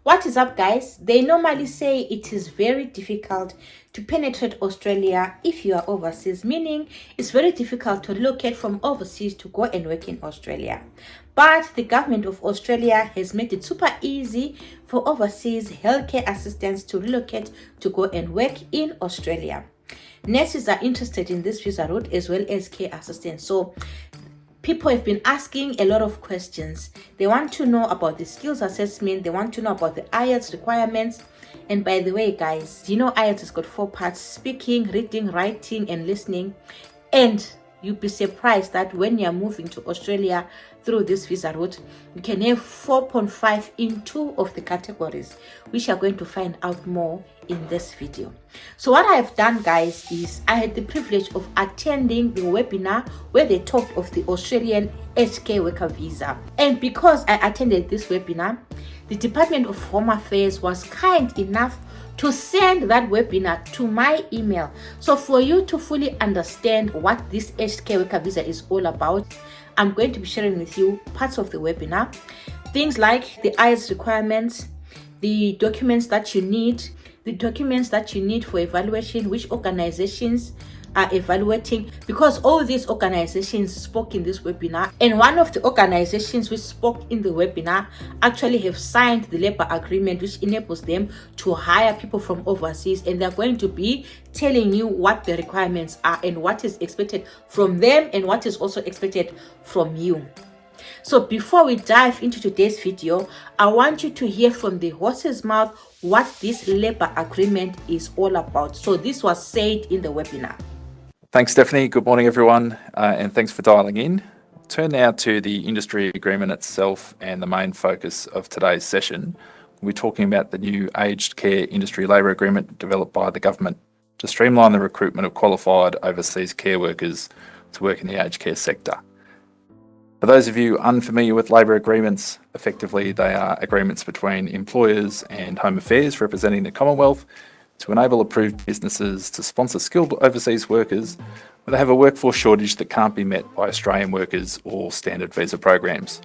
What is up, guys? They normally say it is very difficult to penetrate Australia if you are overseas, meaning it's very difficult to relocate from overseas to go and work in Australia. But the government of Australia has made it super easy for overseas healthcare assistants to relocate to go and work in Australia. Nurses are interested in this visa route as well as care assistants. So people have been asking a lot of questions. They want to know about the skills assessment. They want to know about the IELTS requirements. And by the way, guys, you know IELTS has got 4 parts: speaking, reading, writing, and listening. And you'll be surprised that when you're moving to Australia through this visa route, you can have 4.5 in 2 of the categories, which you're going to find out more in this video. So what I've done, guys, is I had the privilege of attending the webinar where they talked of the Australian aged care worker visa. And because I attended this webinar, the Department of Home Affairs was kind enough to send that webinar to my email. So for you to fully understand what this aged care worker visa is all about, I'm going to be sharing with you parts of the webinar, things like the IELTS requirements, the documents that you need, for evaluation, which organizations are evaluating, because all these organizations spoke in this webinar, and one of the organizations which spoke in the webinar actually have signed the labor agreement, which enables them to hire people from overseas, and they're going to be telling you what the requirements are and what is expected from them and what is also expected from you. So before we dive into today's video, I want you to hear from the horse's mouth what this labor agreement is all about. So this was said in the webinar. Thanks, Stephanie. Good morning, everyone, and thanks for dialing in. Turn now to the industry agreement itself and the main focus of today's session. We're talking about the new aged care industry labour agreement developed by the government to streamline the recruitment of qualified overseas care workers to work in the aged care sector. For those of you unfamiliar with labour agreements, effectively they are agreements between employers and Home Affairs representing the Commonwealth to enable approved businesses to sponsor skilled overseas workers when they have a workforce shortage that can't be met by Australian workers or standard visa programs.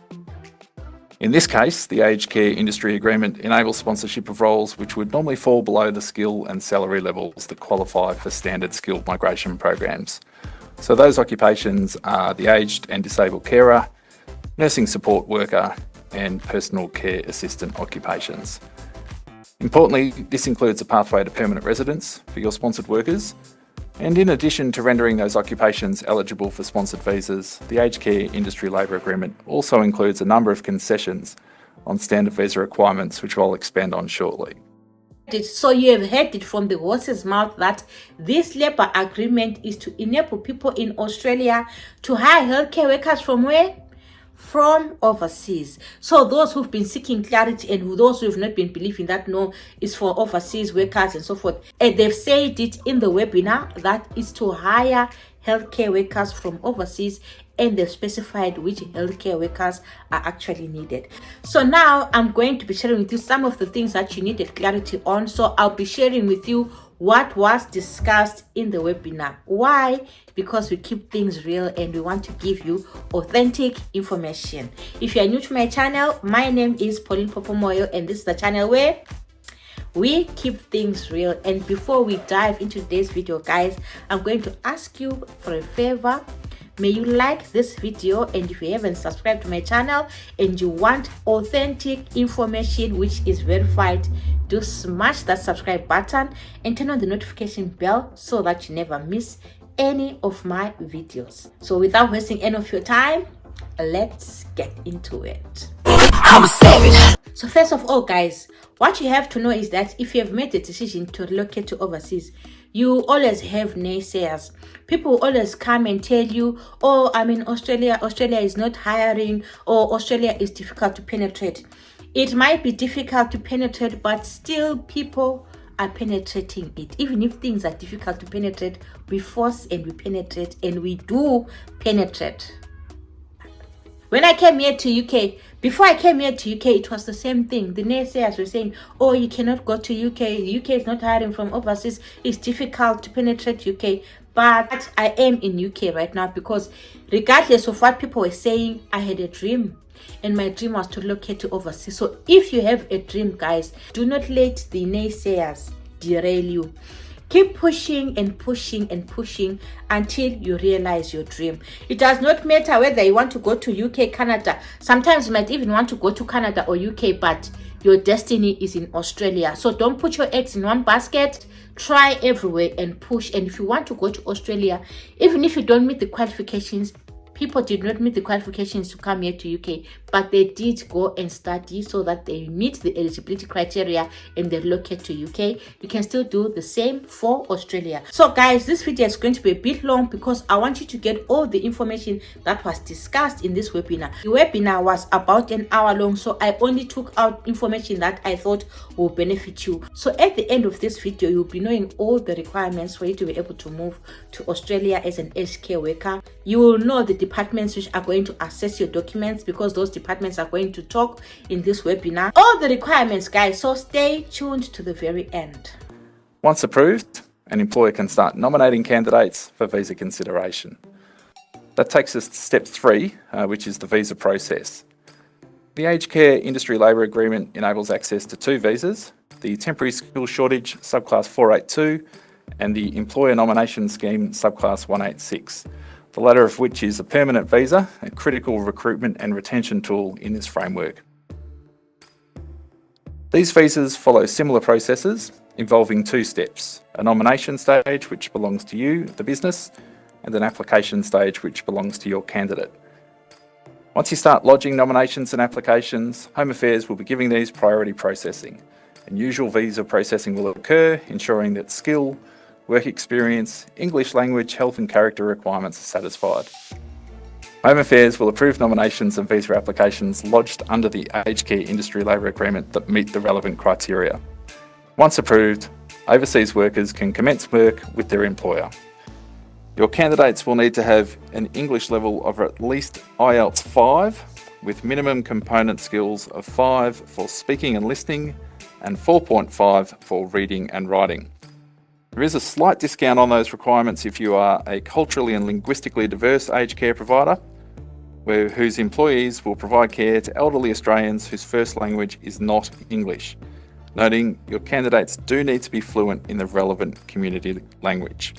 In this case, the aged care industry agreement enables sponsorship of roles which would normally fall below the skill and salary levels that qualify for standard skilled migration programs. So those occupations are the aged and disabled carer, nursing support worker, and personal care assistant occupations. Importantly, this includes a pathway to permanent residence for your sponsored workers. And in addition to rendering those occupations eligible for sponsored visas, the aged care industry labour agreement also includes a number of concessions on standard visa requirements, which I'll expand on shortly. So you have heard it from the horse's mouth that this labour agreement is to enable people in Australia to hire healthcare workers from where? From overseas. So those who've been seeking clarity and those who've not been believing that no, it's for overseas workers and so forth, and they've said it in the webinar that is to hire healthcare workers from overseas, and they've specified which healthcare workers are actually needed. So now I'm going to be sharing with you some of the things that you needed clarity on. So I'll be sharing with you what was discussed in the webinar. Why? Because we keep things real and we want to give you authentic information. If you are new to my channel, my name is Pauline Popomoyo, and this is the channel where we keep things real. And before we dive into today's video, guys, I'm going to ask you for a favor. May you like this video, and if you haven't subscribed to my channel and you want authentic information which is verified, do smash that subscribe button and turn on the notification bell so that you never miss any of my videos. So without wasting any of your time, let's get into it. I'm a savage. So first of all, guys, what you have to know is that if you have made the decision to relocate to overseas, you always have naysayers. People always come and tell you, oh, I'm in Australia, Australia is not hiring, or Australia is difficult to penetrate. It might be difficult to penetrate, but still people are penetrating it. Even if things are difficult to penetrate, we force and we penetrate, and we do penetrate. When I came here to UK, before I came here to UK, it was the same thing. The naysayers were saying, oh, you cannot go to UK. The UK is not hiring from overseas. It's difficult to penetrate UK. But I am in UK right now because regardless of what people were saying, I had a dream. and my dream was to locate to overseas. So if you have a dream, guys, do not let the naysayers derail you. Keep pushing and pushing and pushing until you realize your dream. It does not matter whether you want to go to UK, Canada. Sometimes you might even want to go to Canada or UK, but your destiny is in Australia. So don't put your eggs in one basket. Try everywhere and push. And if you want to go to Australia, even if you don't meet the qualifications, people did not meet the qualifications to come here to UK, but they did go and study so that they meet the eligibility criteria and they locate to UK. You can still do the same for Australia. So guys, this video is going to be a bit long because I want you to get all the information that was discussed in this webinar. The webinar was about an hour long, so I only took out information that I thought will benefit you. So at the end of this video, you'll be knowing all the requirements for you to be able to move to Australia as an aged care worker. You will know the departments which are going to assess your documents, because those departments are going to talk in this webinar. All the requirements, guys, so stay tuned to the very end. Once approved, an employer can start nominating candidates for visa consideration. That takes us to step 3, which is the visa process. The Aged Care Industry Labour Agreement enables access to 2 visas, the Temporary Skills Shortage Subclass 482 and the Employer Nomination Scheme Subclass 186. The latter of which is a permanent visa, a critical recruitment and retention tool in this framework. These visas follow similar processes involving 2 steps, a nomination stage which belongs to you, the business, and an application stage which belongs to your candidate. Once you start lodging nominations and applications, Home Affairs will be giving these priority processing, and usual visa processing will occur, ensuring that skill, work experience, English language, health and character requirements are satisfied. Home Affairs will approve nominations and visa applications lodged under the Aged Care Industry Labour Agreement that meet the relevant criteria. Once approved, overseas workers can commence work with their employer. Your candidates will need to have an English level of at least IELTS 5, with minimum component skills of 5 for speaking and listening and 4.5 for reading and writing. There is a slight discount on those requirements if you are a culturally and linguistically diverse aged care provider, whose employees will provide care to elderly Australians whose first language is not English, noting your candidates do need to be fluent in the relevant community language.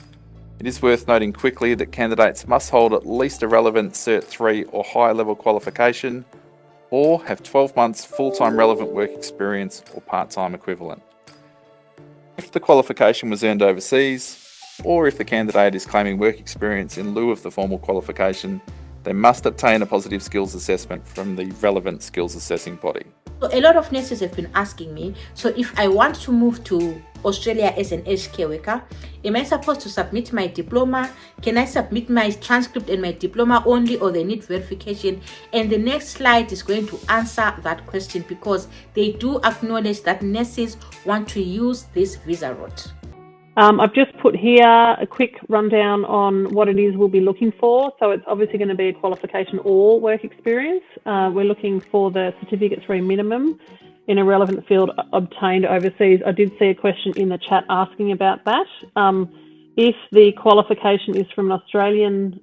It is worth noting quickly that candidates must hold at least a relevant Cert 3 or higher level qualification, or have 12 months full-time relevant work experience or part-time equivalent. If the qualification was earned overseas, or if the candidate is claiming work experience in lieu of the formal qualification, they must obtain a positive skills assessment from the relevant skills assessing body. So a lot of nurses have been asking me, so if I want to move to Australia as an aged care worker, am I supposed to submit my diploma? Can I submit my transcript and my diploma only, or they need verification? And the next slide is going to answer that question, because they do acknowledge that nurses want to use this visa route. I've just put here a quick rundown on what it is we'll be looking for. So it's obviously going to be a qualification or work experience. We're looking for the Certificate 3 minimum in a relevant field obtained overseas. I did see a question in the chat asking about that. If the qualification is from an Australian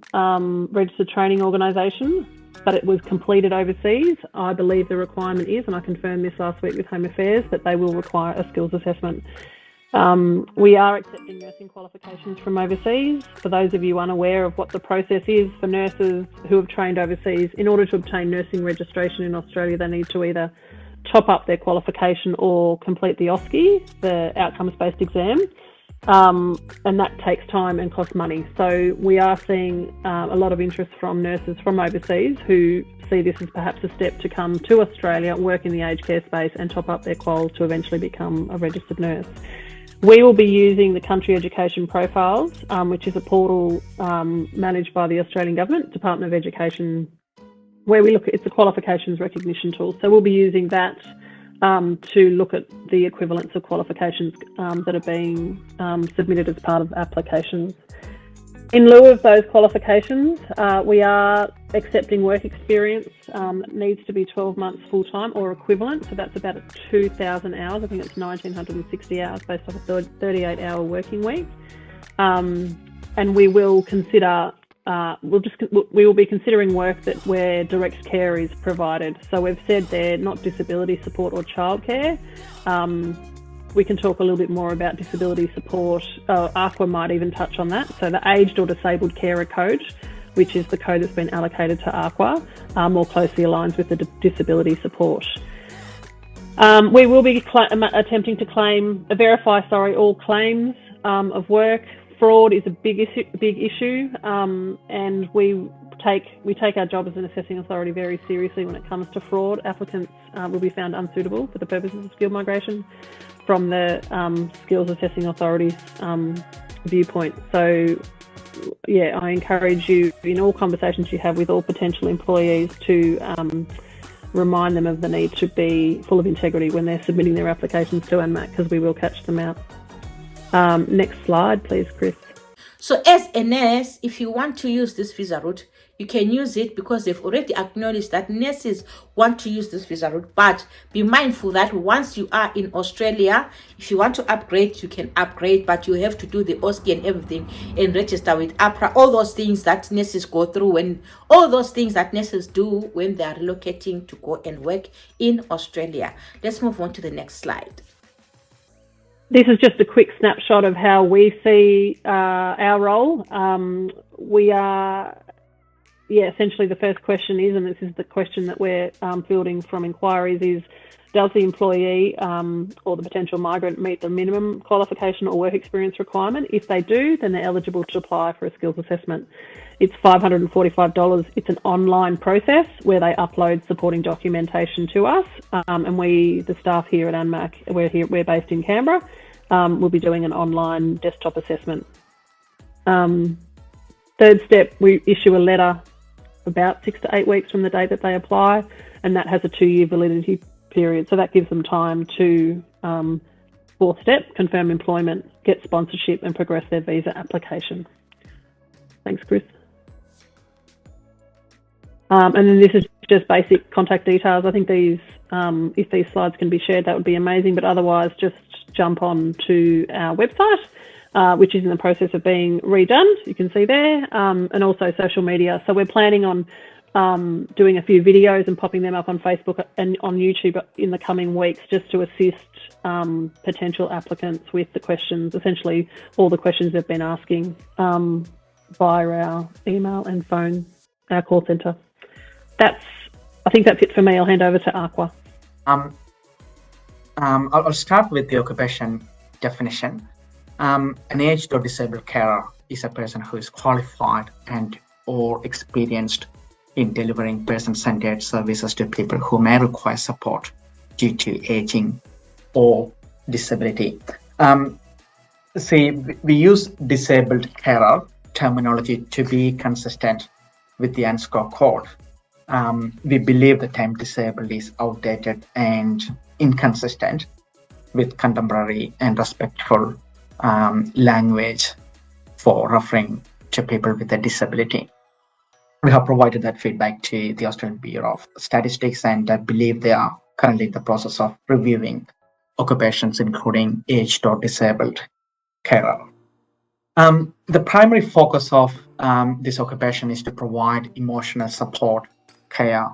registered training organisation, but it was completed overseas, I believe the requirement is, and I confirmed this last week with Home Affairs, that they will require a skills assessment. We are accepting nursing qualifications from overseas. For those of you unaware of what the process is for nurses who have trained overseas, in order to obtain nursing registration in Australia, they need to either top up their qualification or complete the OSCE, the outcomes-based exam, and that takes time and costs money. So we are seeing a lot of interest from nurses from overseas who see this as perhaps a step to come to Australia, work in the aged care space and top up their qual to eventually become a registered nurse. We will be using the Country Education Profiles, which is a portal managed by the Australian Government, Department of Education, where we look at, it's a qualifications recognition tool. So we'll be using that to look at the equivalence of qualifications that are being submitted as part of applications. In lieu of those qualifications, we are accepting work experience that needs to be 12 months full-time or equivalent. So that's about 2,000 hours. I think it's 1,960 hours based off a 38-hour working week. And we will consider we will be considering work where direct care is provided. So we've said they're not disability support or childcare. We can talk a little bit more about disability support. AQUA might even touch on that. So the Aged or Disabled Carer Code, which is the code that's been allocated to AQUA, more closely aligns with the disability support. We will be attempting to verify all claims of work. Fraud is a big issue, and we take our job as an assessing authority very seriously when it comes to fraud. Applicants will be found unsuitable for the purposes of skilled migration from the skills assessing authority's viewpoint. So, yeah, I encourage you in all conversations you have with all potential employees to remind them of the need to be full of integrity when they're submitting their applications to ANMAC, because we will catch them out. Next slide, please, Chris. So as a nurse, if you want to use this visa route, you can use it because they've already acknowledged that nurses want to use this visa route. But be mindful that once you are in Australia, if you want to upgrade, you can upgrade, but you have to do the OSCE and everything and register with APRA, all those things that nurses go through and all those things that nurses do when they are relocating to go and work in Australia. Let's move on to the next slide. This is just a quick snapshot of how we see our role. We are, essentially the first question is, and this is the question that we're fielding from inquiries, is does the employee or the potential migrant meet the minimum qualification or work experience requirement? If they do, then they're eligible to apply for a skills assessment. It's $545. It's an online process where they upload supporting documentation to us, and we, the staff here at ANMAC, we're based in Canberra, we'll be doing an online desktop assessment. Third step, we issue a letter about 6 to 8 weeks from the date that they apply, and that has a 2-year validity period. So that gives them time to, fourth step, confirm employment, get sponsorship, and progress their visa application. Thanks, Chris. And then this is just basic contact details. I think these, if these slides can be shared, that would be amazing. But otherwise, just jump on to our website, which is in the process of being redone. You can see there, and also social media. So we're planning on doing a few videos and popping them up on Facebook and on YouTube in the coming weeks, just to assist potential applicants with the questions, essentially all the questions they've been asking via our email and phone, our call centre. I think that's it for me. I'll hand over to AQUA. I'll start with the occupation definition. An aged or disabled carer is a person who is qualified and or experienced in delivering person-centered services to people who may require support due to aging or disability. We use disabled carer terminology to be consistent with the UNSCOR code. We believe the term disabled is outdated and inconsistent with contemporary and respectful language for referring to people with a disability. We have provided that feedback to the Australian Bureau of Statistics, and I believe they are currently in the process of reviewing occupations including aged or disabled carer. The primary focus of this occupation is to provide emotional support, care,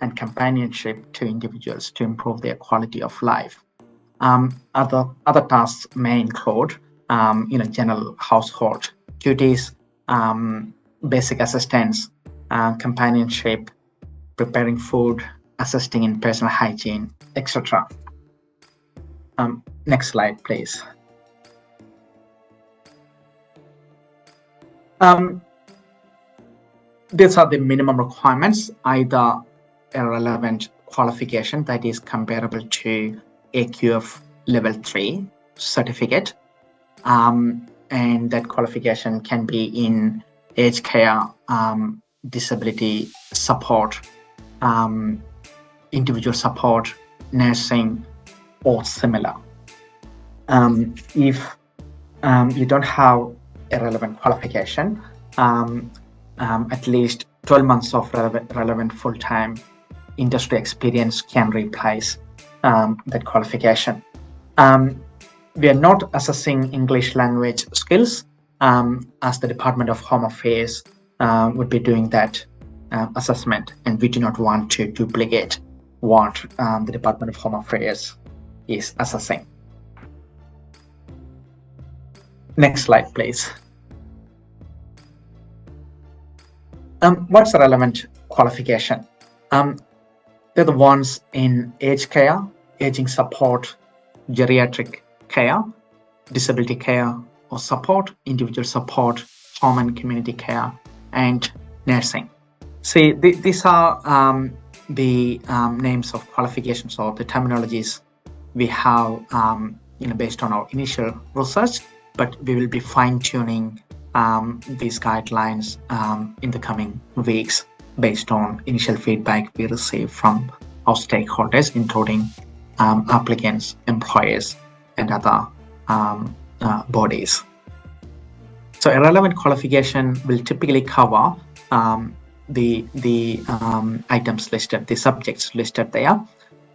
and companionship to individuals to improve their quality of life. Other tasks may include, general household duties, basic assistance, companionship, preparing food, assisting in personal hygiene, etc. Next slide, please. These are the minimum requirements, either a relevant qualification that is comparable to AQF Level 3 certificate, and that qualification can be in aged care, disability support, individual support, nursing, or similar. If you don't have a relevant qualification, at least 12 months of relevant full-time industry experience can replace that qualification. We are not assessing English language skills, as the Department of Home Affairs would be doing that assessment, and we do not want to duplicate what the Department of Home Affairs is assessing. Next slide, please. What's a relevant qualification? They're the ones in aged care, aging support, geriatric care, disability care or support, individual support, home and community care, and nursing. See, these are the names of qualifications or the terminologies we have based on our initial research, but we will be fine-tuning these guidelines in the coming weeks based on initial feedback we receive from our stakeholders, including applicants, employers, and other bodies. So a relevant qualification will typically cover the items listed, the subjects listed there,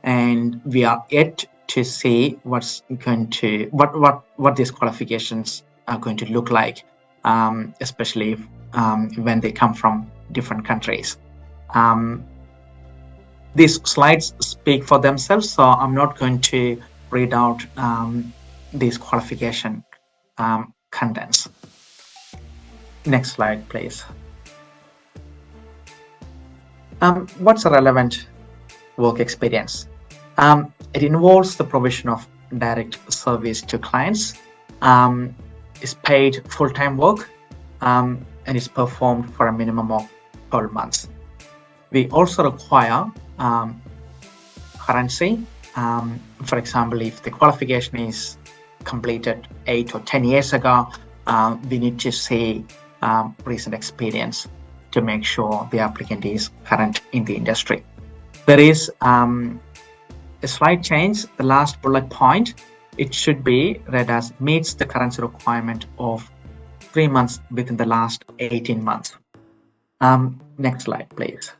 and we are yet to see what these qualifications are going to look like, especially when they come from different countries. These slides speak for themselves, so I'm not going to read out these qualification contents. Next slide, please. What's a relevant work experience? It involves the provision of direct service to clients, is paid full-time work, and is performed for a minimum of 12 months. We also require currency. For example, if the qualification is completed 8 or 10 years ago, we need to see recent experience to make sure the applicant is current in the industry. There is a slight change. The last bullet point, it should be read as meets the currency requirement of 3 months within the last 18 months. Next slide, please.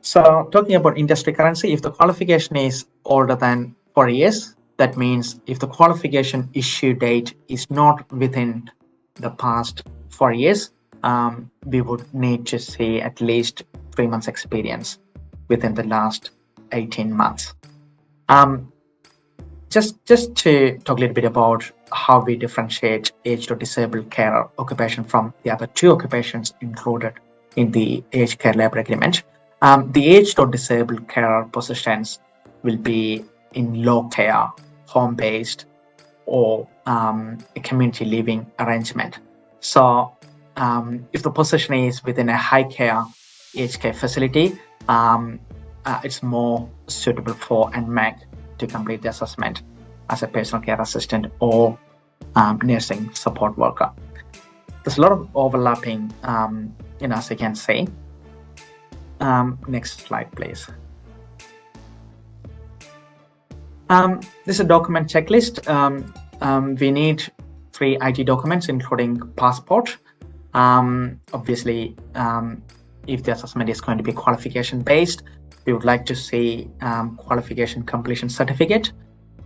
So talking about industry currency, if the qualification is older than 4 years, that means if the qualification issue date is not within the past 4 years, we would need to see at least 3 months experience within the last 18 months. Just to talk a little bit about how we differentiate aged or disabled carer occupation from the other two occupations included in the aged care labor agreement. The aged or disabled carer positions will be in low care, home-based, or a community living arrangement. So if the position is within a high care aged care facility, it's more suitable for NMAC to complete the assessment as a personal care assistant or nursing support worker. There's a lot of overlapping, as you can see. Next slide, please. This is a document checklist. We need 3 ID documents, including passport. Obviously, if the assessment is going to be qualification based, we would like to see qualification completion certificate,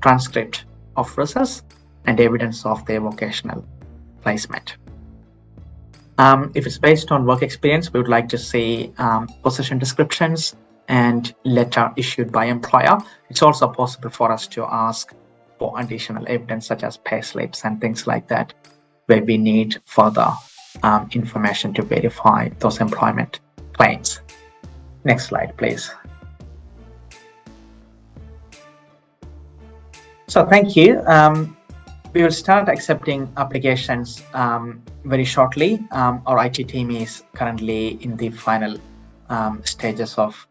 transcript of research, and evidence of their vocational placement. If it's based on work experience, we would like to see position descriptions and letter issued by employer. It's also possible for us to ask for additional evidence such as pay slips and things like that, where we need further information to verify those employment claims. Next slide, please. So thank you. We will start accepting applications very shortly. Our IT team is currently in the final stages of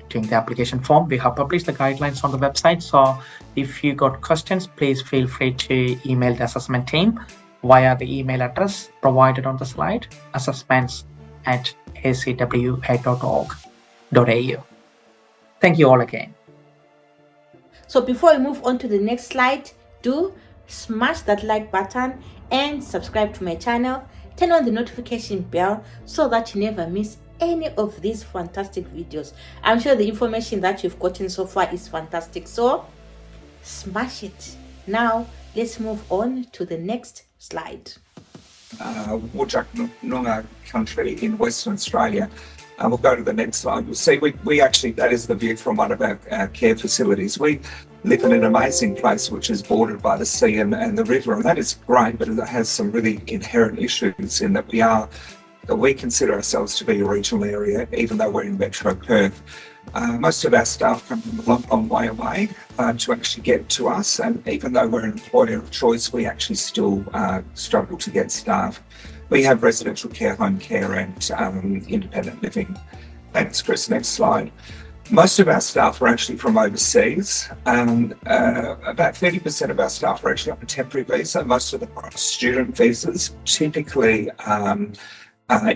doing the application form. We have published the guidelines on the website. So if you got questions, please feel free to email the assessment team via the email address provided on the slide, assessments@acwa.org.au. Thank you all again. So before we move on to the next slide, do smash that like button and subscribe to my channel. Turn on the notification bell so that you never miss any of these fantastic videos. I'm sure the information that you've gotten so far is fantastic, so smash it. Now let's move on to the next slide. Whadjuk Noongar country in Western Australia. We'll go to the next slide. You'll see we actually, that is the view from one of our care facilities. We live in an amazing place which is bordered by the sea and the river, and that is great, but it has some really inherent issues in that we consider ourselves to be a regional area, even though we're in Metro Perth. Most of our staff come from a long way away to actually get to us, and even though we're an employer of choice, we actually still struggle to get staff. We have residential care, home care and independent living. Thanks, Chris. Next slide. Most of our staff are actually from overseas. About 30% of our staff are actually on a temporary visa. Most of them are on student visas, typically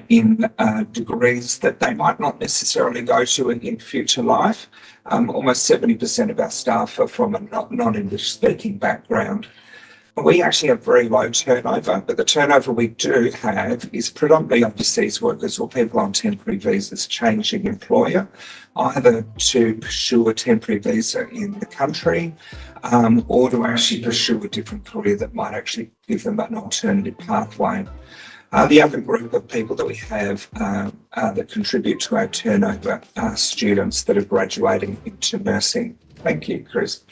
in degrees that they might not necessarily go to in future life. Almost 70% of our staff are from a non-English speaking background. We actually have very low turnover, but the turnover we do have is predominantly overseas workers or people on temporary visas changing employer, either to pursue a temporary visa in the country or to actually pursue a different career that might actually give them an alternative pathway. The other group of people that we have that contribute to our turnover are students that are graduating into nursing. Thank you, Chris.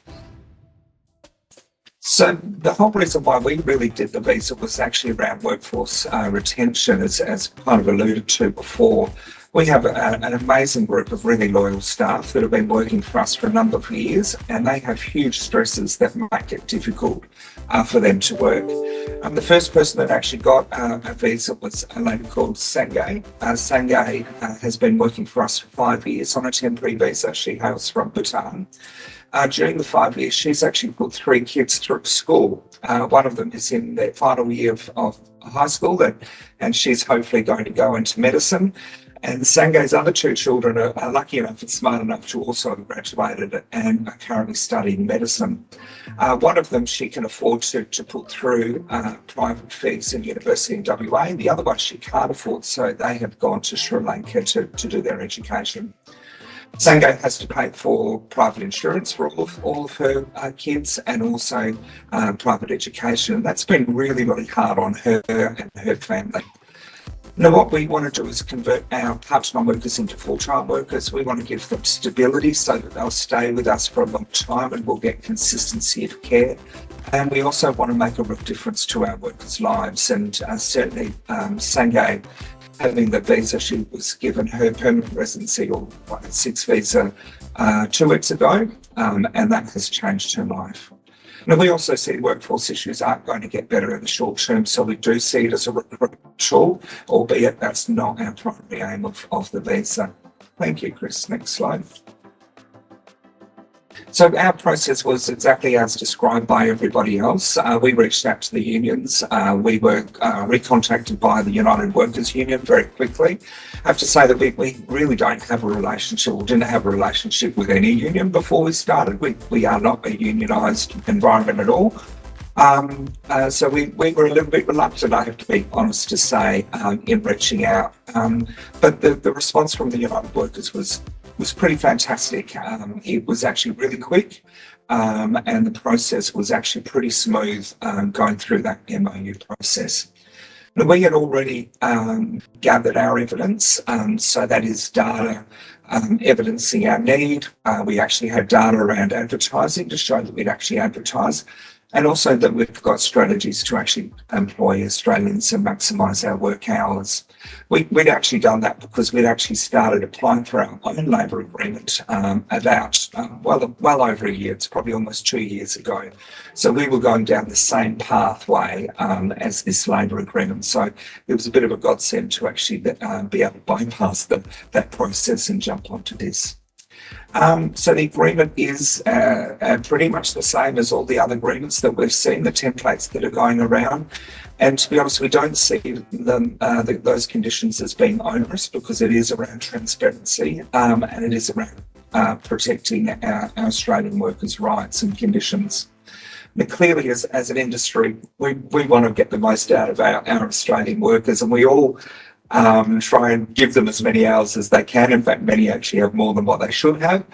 So the whole reason why we really did the visa was actually around workforce retention, as kind of alluded to before. We have an amazing group of really loyal staff that have been working for us for a number of years, and they have huge stresses that make it difficult for them to work. The first person that actually got a visa was a lady called Sangay. Sangay has been working for us for 5 years on a temporary visa. She hails from Bhutan. During the 5 years, she's actually put 3 kids through school. One of them is in their final year of high school, and she's hopefully going to go into medicine. And Sangay's other 2 children are lucky enough and smart enough to also have graduated and are currently studying medicine. One of them she can afford to put through private fees in university in WA. The other one she can't afford, so they have gone to Sri Lanka to do their education. Sangay has to pay for private insurance for all of her kids and also private education. That's been really, really hard on her and her family. Now, what we want to do is convert our part-time workers into full-time workers. We want to give them stability so that they'll stay with us for a long time and we'll get consistency of care. And we also want to make a real difference to our workers' lives. And certainly Sangay, having the visa, she was given her permanent residency or 6 visa 2 weeks ago, and that has changed her life. Now, we also see workforce issues aren't going to get better in the short term, so we do see it as a recruitment tool, albeit that's not our primary aim of the visa. Thank you, Chris. Next slide. So our process was exactly as described by everybody else. We reached out to the unions. We were recontacted by the United Workers Union very quickly. I have to say that we really don't have a relationship, or didn't have a relationship with any union before we started. We are not a unionised environment at all. So we were a little bit reluctant, I have to be honest to say, in reaching out. But the response from the United Workers was pretty fantastic. It was actually really quick, and the process was actually pretty smooth going through that MOU process. Now, we had already gathered our evidence, so that is data evidencing our need. We actually had data around advertising to show that we'd actually advertise, and also that we've got strategies to actually employ Australians and maximise our work hours. We'd actually done that because we'd actually started applying for our own labour agreement about well over a year. It's probably almost 2 years ago. So we were going down the same pathway as this labour agreement. So it was a bit of a godsend to actually be able to bypass that process and jump onto this. So the agreement is pretty much the same as all the other agreements that we've seen, the templates that are going around. And to be honest, we don't see those conditions as being onerous because it is around transparency and it is around protecting our Australian workers' rights and conditions. Now, clearly, as an industry, we want to get the most out of our Australian workers, and we all try and give them as many hours as they can. In fact, many actually have more than what they should have.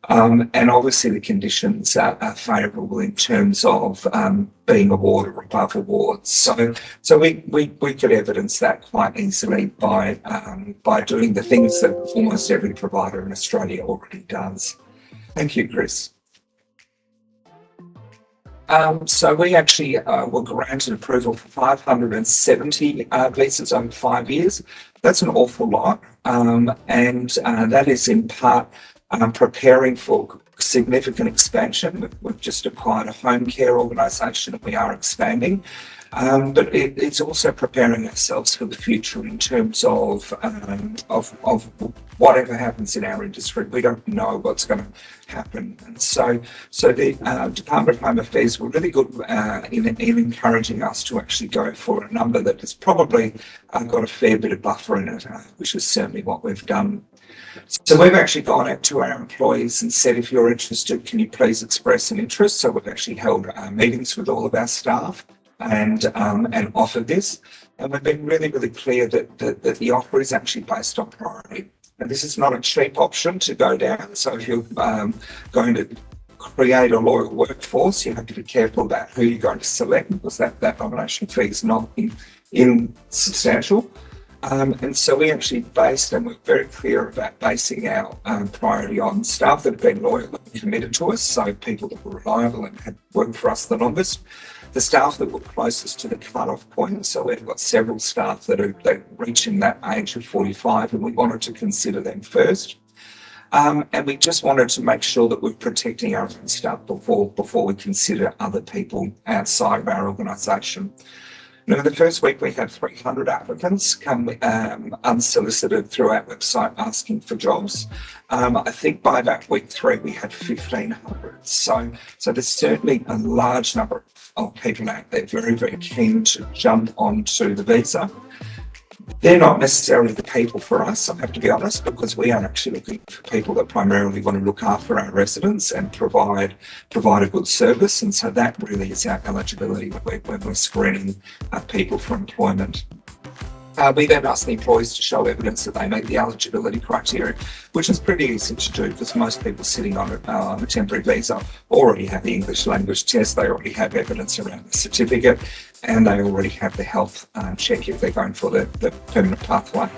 And obviously the conditions are favourable in terms of being award or above awards. So we could evidence that quite easily by doing the things that almost every provider in Australia already does. Thank you, Chris. So we actually were granted approval for 570 visas over 5 years. That's an awful lot. And that is in part preparing for significant expansion. We've just acquired a home care organisation and we are expanding. But it's also preparing ourselves for the future in terms of whatever happens in our industry. We don't know what's going to happen. And so the Department of Home Affairs were really good in encouraging us to actually go for a number that has probably got a fair bit of buffer in it, which is certainly what we've done. So we've actually gone out to our employees and said, if you're interested, can you please express an interest? So we've actually held meetings with all of our staff and offered this. And we've been really, really clear that the offer is actually based on priority. And this is not a cheap option to go down. So if you're going to create a loyal workforce, you have to be careful about who you're going to select, because that nomination fee is not insubstantial. And so we actually based, and we're very clear about basing our priority on staff that have been loyal and committed to us, so people that were reliable and had worked for us the longest. The staff that were closest to the cut-off point, so we've got several staff that are reaching that age of 45, and we wanted to consider them first. And we just wanted to make sure that we're protecting our own staff before we consider other people outside of our organisation. Now, the first week we had 300 applicants come unsolicited through our website asking for jobs. I think by about week 3 we had 1,500. So there's certainly a large number of people out there very, very keen to jump onto the visa. They're not necessarily the people for us, I have to be honest, because we are actually looking for people that primarily want to look after our residents and provide a good service. And so that really is our eligibility when we're screening people for employment. We then ask the employees to show evidence that they meet the eligibility criteria, which is pretty easy to do because most people sitting on a temporary visa already have the English language test, they already have evidence around the certificate, and they already have the health check if they're going for the permanent pathway.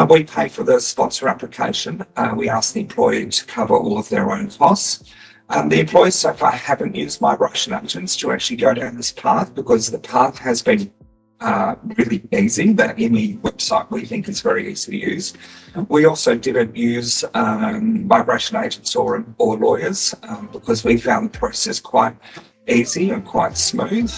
We pay for the sponsor application. We ask the employee to cover all of their own costs. The employees so far haven't used migration agents to actually go down this path because the path has been really easy. The ME website we think is very easy to use. We also didn't use migration agents or lawyers because we found the process quite easy and quite smooth.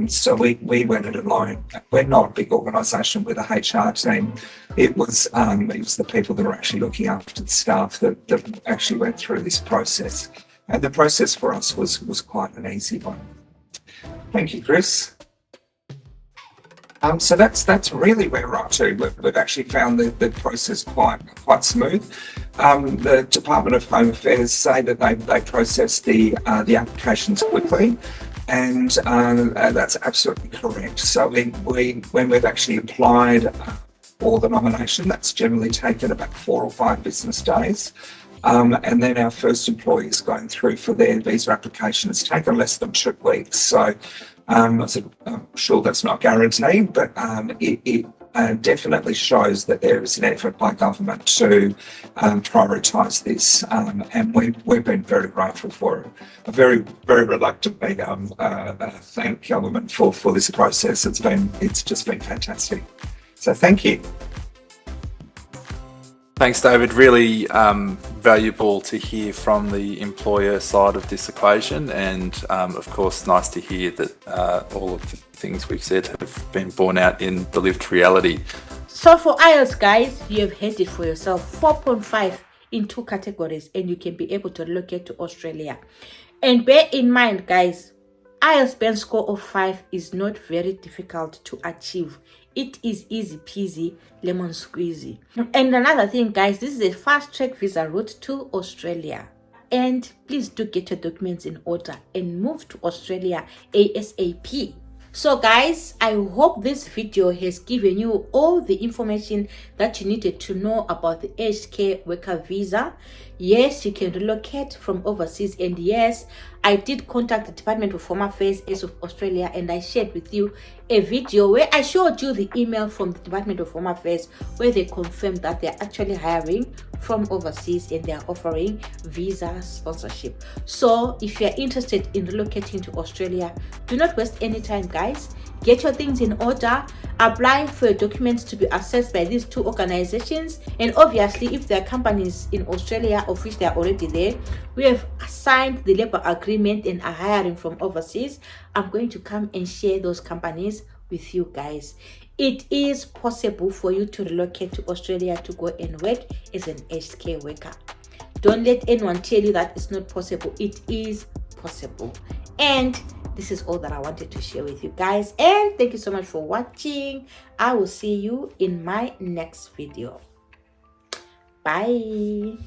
So we went it alone. We're not a big organisation with a HR team. It was the people that are actually looking after the staff that actually went through this process. And the process for us was quite an easy one. Thank you, Chris. So that's really where we're up to. We've actually found the process quite smooth. The Department of Home Affairs say that they process the applications quickly, and that's absolutely correct. So when we've actually applied for the nomination, that's generally taken about 4 or 5 business days. And then our first employee is going through for their visa application. It's taken less than 2 weeks. So I'm sure that's not guaranteed, but it definitely shows that there is an effort by government to prioritise this, and we've been very grateful for it. I'm very, very reluctantly thank government for this process. It's just been fantastic. So thank you. Thanks, David. Really valuable to hear from the employer side of this equation, and of course, nice to hear that all of the things we've said have been borne out in the lived reality. So for IELTS, guys, you have heard it for yourself. 4.5 in 2 categories, and you can be able to relocate to Australia. And bear in mind, guys, IELTS band score of 5 is not very difficult to achieve. It is easy peasy, lemon squeezy. And another thing, guys, this is a fast track visa route to Australia. And please do get your documents in order and move to Australia ASAP. So guys, I hope this video has given you all the information that you needed to know about the aged care worker visa. Yes, you can relocate from overseas, and yes, I did contact the Department of Home Affairs of Australia, and I shared with you a video where I showed you the email from the Department of Home Affairs where they confirmed that they're actually hiring from overseas and they're offering visa sponsorship. So if you're interested in relocating to Australia, do not waste any time, guys. Get your things in order, apply for your documents to be assessed by these two organizations, and obviously if there are companies in Australia of which they are already there, we have signed the labor agreement and are hiring from overseas. I'm going to come and share those companies with you guys. It is possible for you to relocate to Australia to go and work as an aged care worker. Don't let anyone tell you that it's not possible. It is possible. And this is all that I wanted to share with you guys. And thank you so much for watching. I will see you in my next video. Bye.